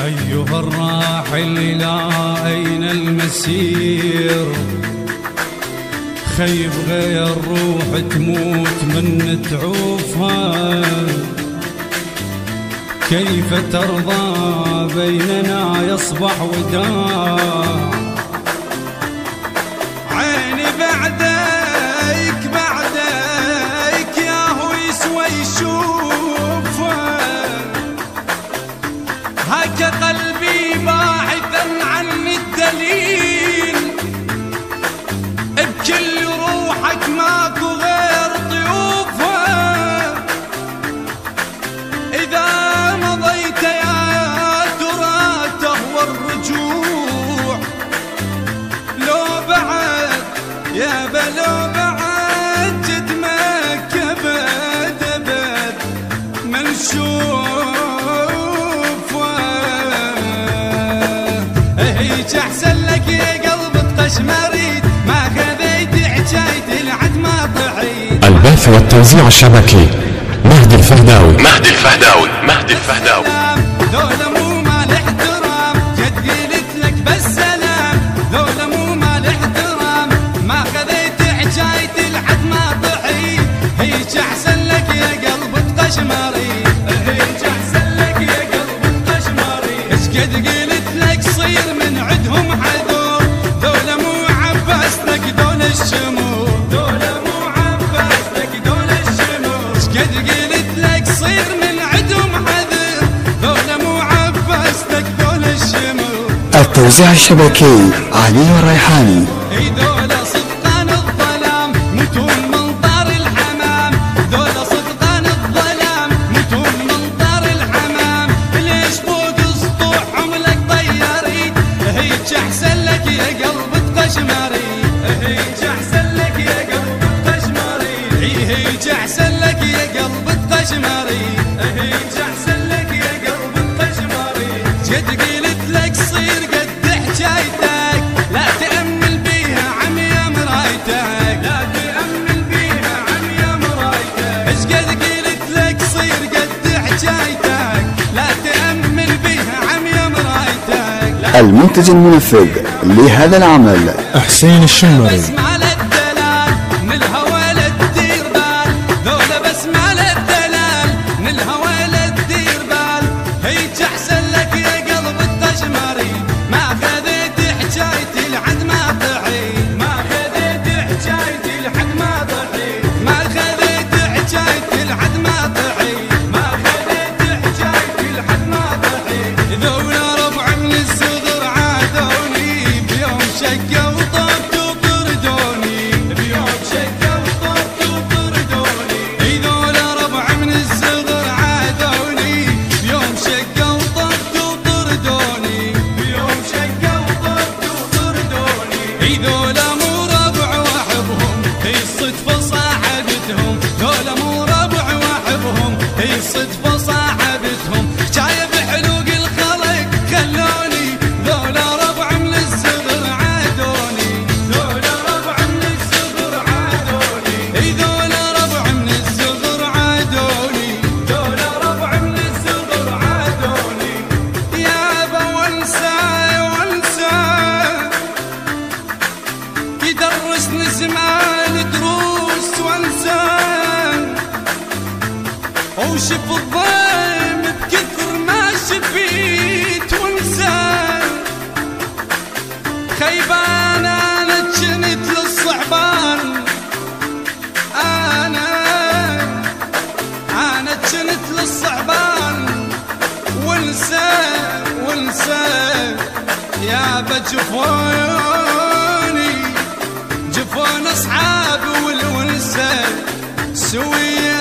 أيها الراحل إلى أين المسير؟ خيب غير روح تموت من تعوفها. كيف ترضى بيننا يصبح وداع؟ عيني بعدك بعدك يا هو يسوى يشوفه. هكا قلبي باحثا عن الدليل، بكل روحك ماكو غير ضيوفها. إذا مضيت يا ترى تهوى الرجوع، لو بعد يا بلو بعد جدمك أبد أبد منشوف. هيج أحسن لك يا قلب قشمريد، ما خذيت حجاية العد ما طحيت. البث والتوزيع الشبكي مهدي الفهداوي. ذولا مو مال احترام، جد قلت لك بالسلام. ذولا مو مال احترام، ما خذيت حجاية العد ما طحيت. هيج أحسن لك يا قلب قشمريد، هيج أحسن لك يا قلب قشمريد. اش قد قلت لك صير من عدهم حذور. ذولا مو عباس لك ذول الشمور، ذولا مو عباس لك ذول الشمور. اش قد قلت لك صير من عدهم حذور. ذولا مو عباس لك ذول الشمور. التوزيع الشبكي علي الريحاني. اي ذولا صدقان الظلام متون من طار الحمام. ذولا صدقان الظلام متون من طار الحمام. ليش فوق سطوحهم لك طيارين؟ هيج احسن لك يا قلب قشمري، هيج احسن لك يا قلب قشمري. هيج احسن لك يا قلب قشمري، هيج احسن لك يا قلب قشمري. جد قلت لك صير قد حجايتك، لا تأمل بيها عميا مرايتك، لا تأمل بيها عميا مرايتك. ايش قد قلت لك صير قد حجايتك، لا تأمل بيها عميا مرايتك. المنتج المنفذ لهذا العمل حسين الشمري. بس مال الدلال من الهوى لا تدير بال. ذولا بس مال الدلال من الهوى لا تدير بال. هيج احسن لك يا قلب القشمري، ما خذيت حجايتي لحد ما طحيت. ما خذيت حجايتي لحد ما طحيت. ما خذيت حجايتي لحد ما طحيت. ما خذيت حجايتي لحد ما طحيت. ذولا ربع من الصغر عادوني، بيوم شقة وطبت وطردوني، بيوم شقة وطبت وطردوني. اي ذولا ربع من الصغر عادوني، بيوم شقة وطبت وطردوني، بيوم شقة وطبت وطردوني. اي ذولا مو ربع واحبهم، هي الصدفة صاحبتهم. ذولا مو ربع واحبهم، هي الصدفة صاحبتهم. جاية بحلوق الخلق خلوني. ذولا ربع من الصغر عادوني، ذولا ربع من الصغر عادوني. اي ذولا ربع من الصغر عادوني، ذولا ربع من الصغر عادوني. يابا وانسى وانسى، يدرسني زمان دروس وانسى. وشف الضيم بكثر ما شفيت وانسى. خيبان انا جنت للصعبان، انا جنت للصعبان. وانسى وانسى يا بجفوني، جفون اصحابي والونسه سويه.